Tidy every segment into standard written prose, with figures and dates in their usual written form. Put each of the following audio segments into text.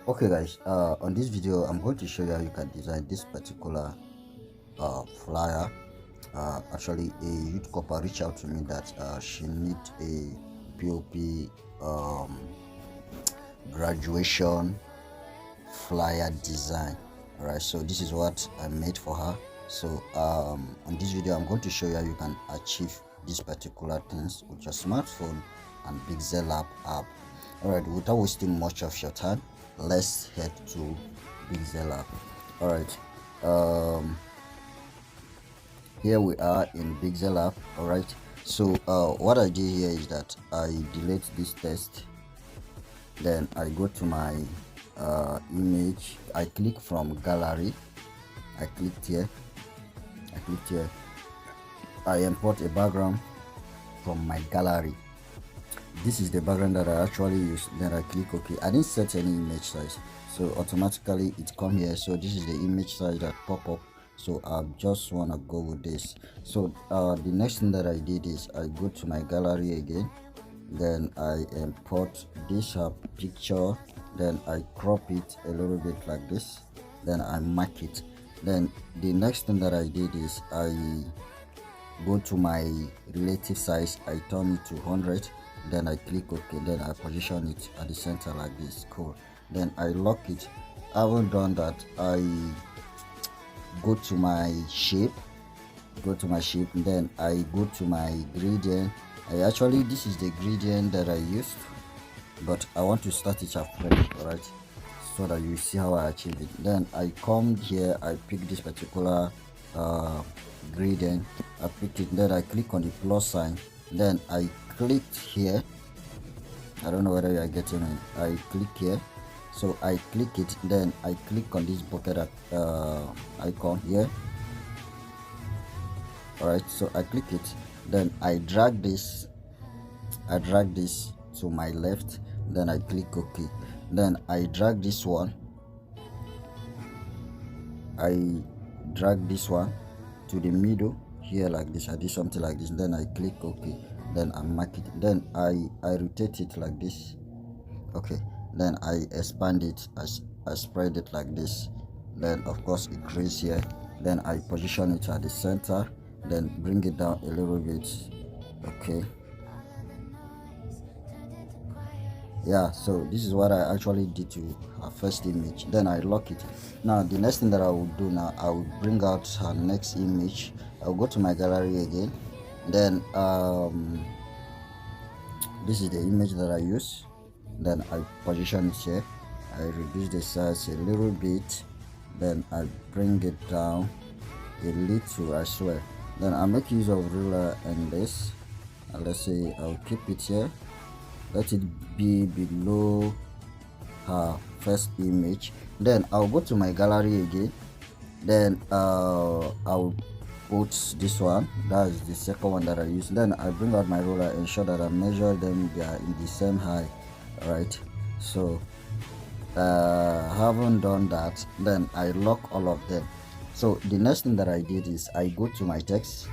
Okay guys, on this video I'm going to show you how you can design this particular flyer. Actually a youth couple reached out to me that she need a POP um, graduation flyer design. Alright, so this is what I made for her. So on this video I'm going to show you how you can achieve these particular things with your smartphone and Pixellab app. Alright, without wasting much of your time, let's head to Pixellab. Alright, here we are in Pixellab. Alright, so what I did here is that I delete this text, then I go to my image, I click from gallery, I clicked here, I import a background from my gallery. This is the background that I actually use. Then I click OK. I didn't set any image size, so automatically it come here. So this is the image size that pop up, so I just want to go with this. So the next thing that I did is I go to my gallery again, then I import this picture, then I crop it a little bit like this, then I mark it. Then the next thing that I did is I go to my relative size, I turn it to 100, then I click OK, then I position it at the center like this. Cool. Then I lock it. I haven't done that. I go to my shape, then I go to my gradient. This is the gradient that I used, but I want to start it afresh. Alright, so that you see how I achieve it. Then I come here, I pick this particular gradient, I picked it, then I click on the plus sign, then I clicked here. I don't know whether you are getting it. I click here, so I click it, then I click on this bucket icon here. Alright, so I click it, then I drag this to my left, then I click OK, then I drag this one to the middle here like this. I did something like this, then I click OK, then I mark it, then I rotate it like this. Okay, then I expand it, I spread it like this, then of course it creates here, then I position it at the center, then bring it down a little bit. Okay, yeah, so this is what I actually did to our first image. Then I lock it. Now the next thing that I will do, now I will bring out her next image. I'll go to my gallery again, then this is the image that I use, then I position it here, I reduce the size a little bit, then I bring it down a little as well, then I make use of ruler and this, and let's say I'll keep it here, let it be below her first image. Then I'll go to my gallery again, then I'll put this one, that's the second one that I use, then I bring out my ruler, ensure that I measure them, they are in the same height. Right, so haven't done that, then I lock all of them. So the next thing that I did is I go to my text,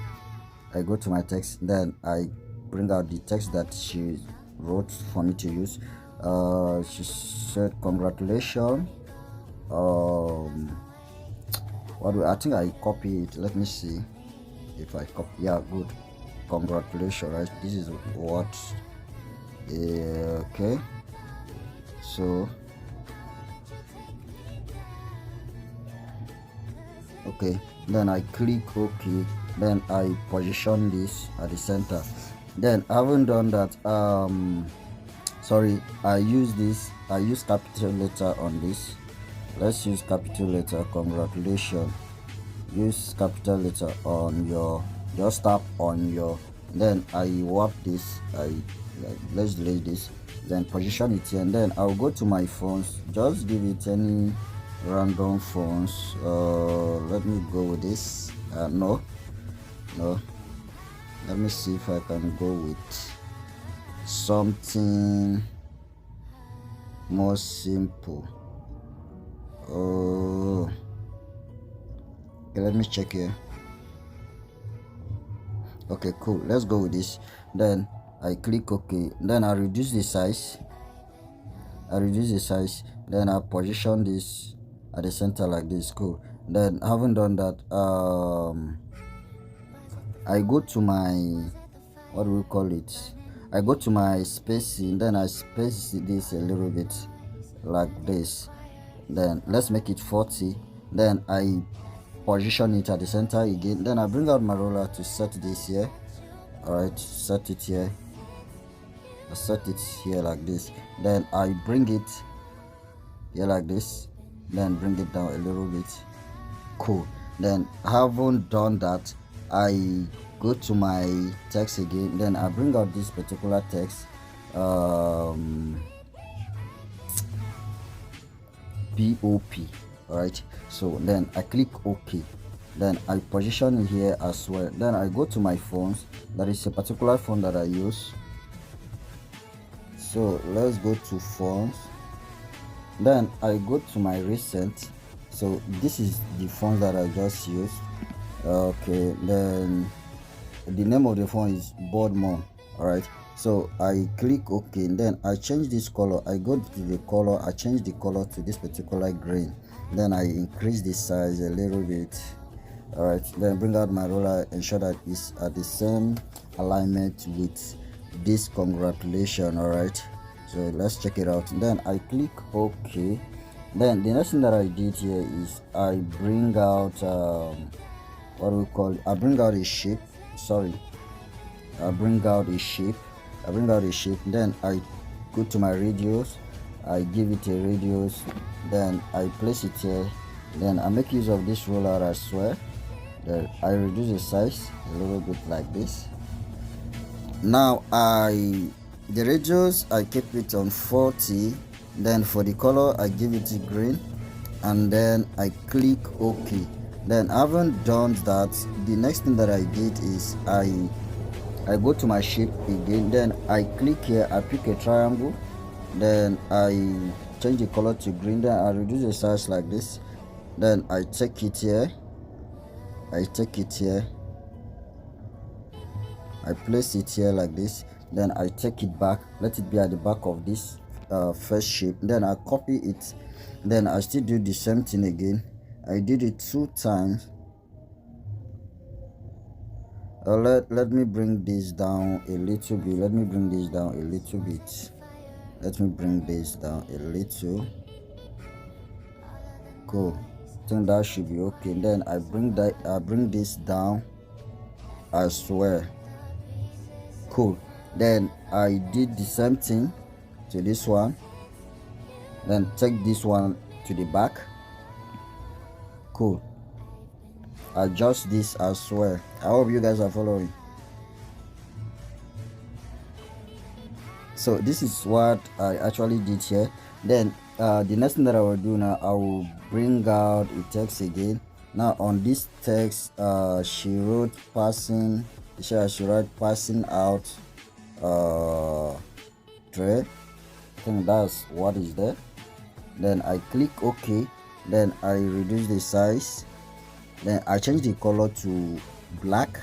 then I bring out the text that she wrote for me to use. She said congratulations. I think I copy it. Let me see if I copy. Yeah, good. Congratulations. Right, this is what. Okay, so okay, then I click OK, then I position this at the center. Then I haven't done that, sorry, I use capital letter on this. Let's use capital letter. Congratulations. Use capital letter on your, just tap on your, then I warp this, let's delete this, then position it here, and then I'll go to my phones, just give it any random phones. Let me go with this. No, let me see if I can go with something more simple. Okay, let me check here. Okay, cool, let's go with this. Then I click OK, then I reduce the size, I reduce the size, then I position this at the center like this. Cool. Then having done that, I go to my, what do we call it, I go to my spacing, then I space this a little bit like this. Then let's make it 40. Then I position it at the center again. Then I bring out my roller to set this here. Alright, set it here. I set it here like this. Then I bring it here like this. Then bring it down a little bit. Cool. Then having done that, I go to my text again. Then I bring out this particular text. BOP. Alright, so then I click OK. Then I position it here as well. Then I go to my phones. That is a particular phone that I use. So let's go to phones. Then I go to my recent. So this is the phone that I just used. Okay, then the name of the phone is Boardmon. Alright, so I click OK. Then I change this color. I go to the color. I change the color to this particular green. Then I increase the size a little bit. Alright, then bring out my roller, ensure that it's at the same alignment with this congratulation. Alright, so let's check it out. Then I click OK. Then the next thing that I did here is I bring out what do we call it? I bring out a shape. I bring out a shape. Then I go to my radius. I give it a radius. Then I place it here. Then I make use of this roller as well. Then I reduce the size a little bit like this. Now the radius I keep it on 40. Then for the color I give it green, and then I click OK. Then having done that, the next thing that I did is I go to my shape again. Then I click here, I pick a triangle. Then I change the color to green. Then I reduce the size like this. Then I take it here. I place it here like this. Then I take it back, let it be at the back of this first shape. Then I copy it. Then I still do the same thing again. I did it 2 times. Let me bring this down a little bit. Let me bring this down a little. Cool. I think that should be okay. Then I bring this down as well. Cool. Then I did the same thing to this one. Then take this one to the back. Cool. Adjust this as well. I hope you guys are following. So this is what I actually did here. Then the next thing that I will do now, I will bring out a text again. Now on this text, she wrote passing. She write passing out tray. I think that's what is there. Then I click OK. Then I reduce the size. Then I change the color to black.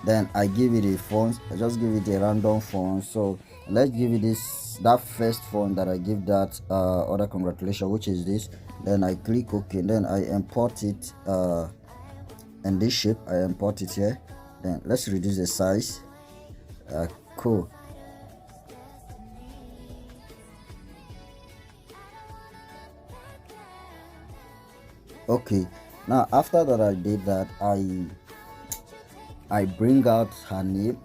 Then I give it a font. I just give it a random font. So let's give it that first font that I give that other congratulations, which is this. Then I click OK. Then I import it in this shape. I import it here. Then let's reduce the size. Cool. Okay, now after that I did that, I bring out her name.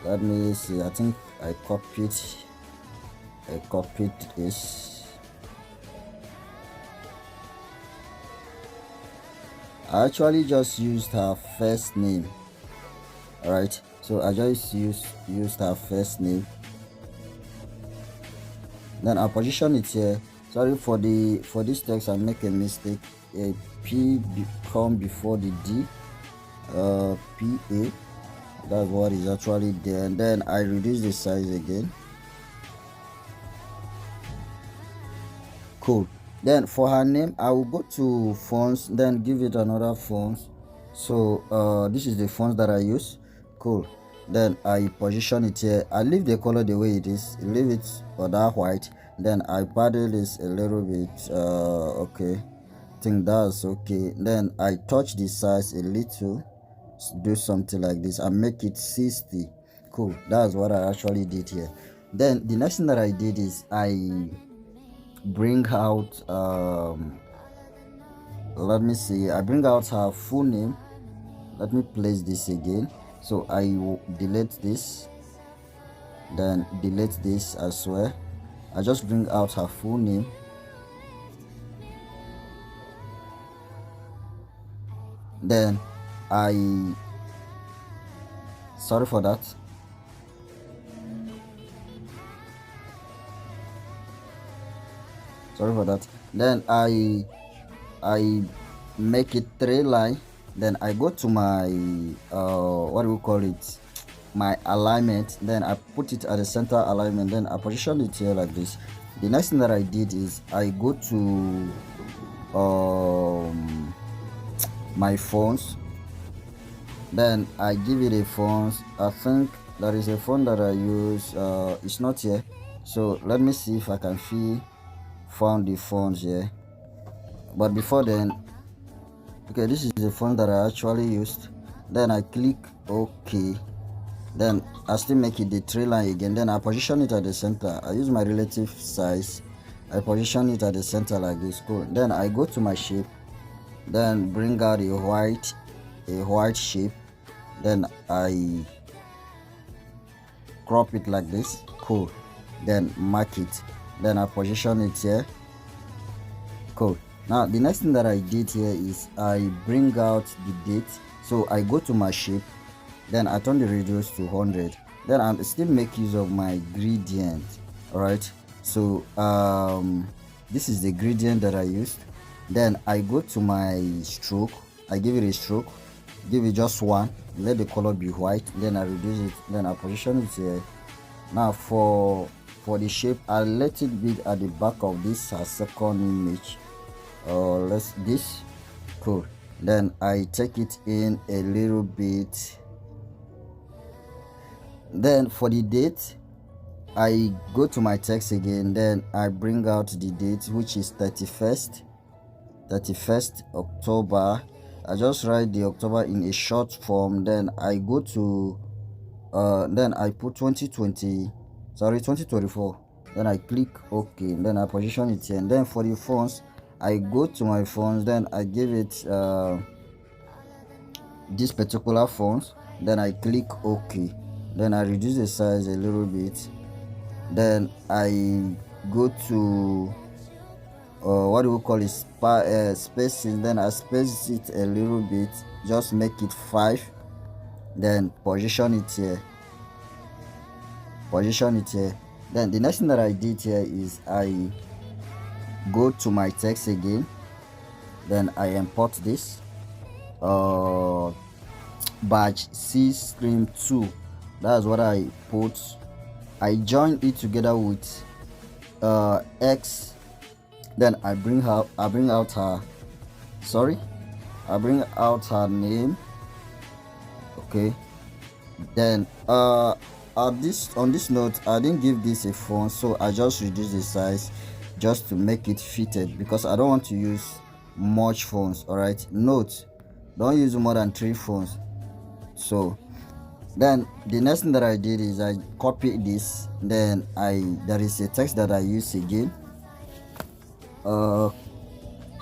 Let me see. I think I copied this. I actually just used her first name. Alright, so I just used her first name. Then I position it here. Sorry for this text, I make a mistake. A P come before the D. PA. That's what is actually there. And then I reduce the size again. Cool. Then for her name, I will go to fonts, then give it another font. So this is the fonts that I use. Cool. then I position it here. I leave the color the way it is, leave it for that white, then I paddle this a little bit. Okay, I think that's okay. Then I touch the size a little, do something like this and make it 60. Cool, that's what I actually did here. Then the next thing that I did is I bring out let me see, I bring out her full name. Let me place this again. So I will delete this, then delete this as well. I just bring out her full name, then I sorry for that. Then I make it 3 line. Then I go to my what do we call it, my alignment. Then I put it at the center alignment, then I position it here like this. The next thing that I did is I go to my phones, then I give it a font. I think there is a font that I use, it's not here, so let me see if I can found the fonts here. But before then, okay, this is the font that I actually used. Then I click OK, then I still make it the 3 line again, then I position it at the center. I use my relative size, I position it at the center like this. Cool. Then I go to my shape, then bring out a white shape, then I crop it like this. Cool. Then mark it, then I position it here. Cool. Now the next thing that I did here is I bring out the date. So I go to my shape, then I turn the radius to 100, then I still make use of my gradient. All right, so this is the gradient that I used. Then I go to my stroke, I give it a stroke, give it just one, let the color be white, then I reduce it, then I position it here. Now for the shape, I let it be at the back of this second image, let's this. Cool. Then I take it in a little bit. Then for the date, I go to my text again, then I bring out the date, which is 31st October. I just write the October in a short form, then I go to then I put 2024, then I click OK, then I position it here. And then for the fonts, I go to my fonts, then I give it this particular font, then I click OK, then I reduce the size a little bit, then I go to what do we call it, spacing, then I space it a little bit, just make it 5, then position it here. Then the next thing that I did here is I go to my text again, then I import this batch C stream 2. That's what I put. I join it together with X, then I bring out her name. Okay, then on this note, I didn't give this a font, so I just reduce the size just to make it fitted, because I don't want to use much fonts. All right, note, don't use more than 3 fonts. So then the next thing that I did is I copy this, then there is a text that I use again.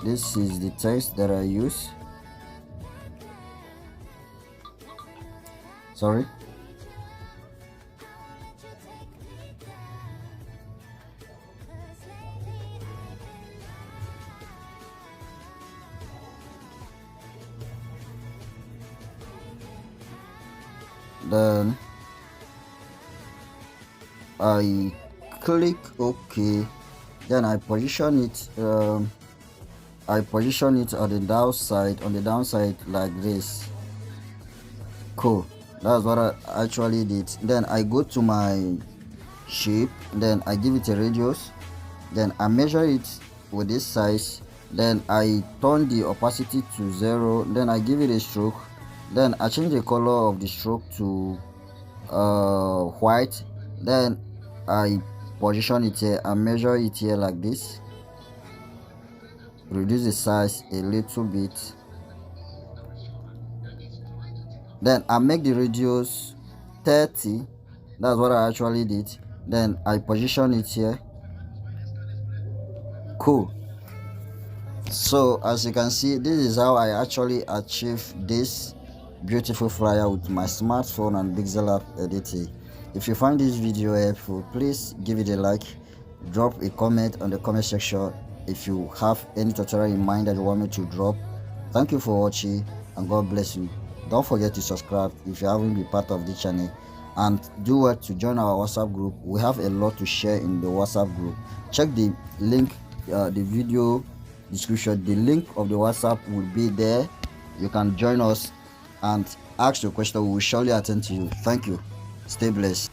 This is the text that I use. Sorry. Then I click OK, then I position it at the downside like this. Cool, that's what I actually did. Then I go to my shape, then I give it a radius, then I measure it with this size, then I turn the opacity to 0, then I give it a stroke, then I change the color of the stroke to white. Then I position it here and measure it here like this. Reduce the size a little bit. Then I make the radius 30. That's what I actually did. Then I position it here. Cool. So as you can see, this is how I actually achieve this beautiful flyer with my smartphone and Pixellab editing. If you find this video helpful, please give it a like, drop a comment on the comment section if you have any tutorial in mind that you want me to drop. Thank you for watching and God bless you. Don't forget to subscribe if you haven't been part of the channel, and do what to join our WhatsApp group. We have a lot to share in the WhatsApp group. Check the link, the video description. The link of the WhatsApp will be there. You can join us and ask your question. We will surely attend to you. Thank you. Stay blessed.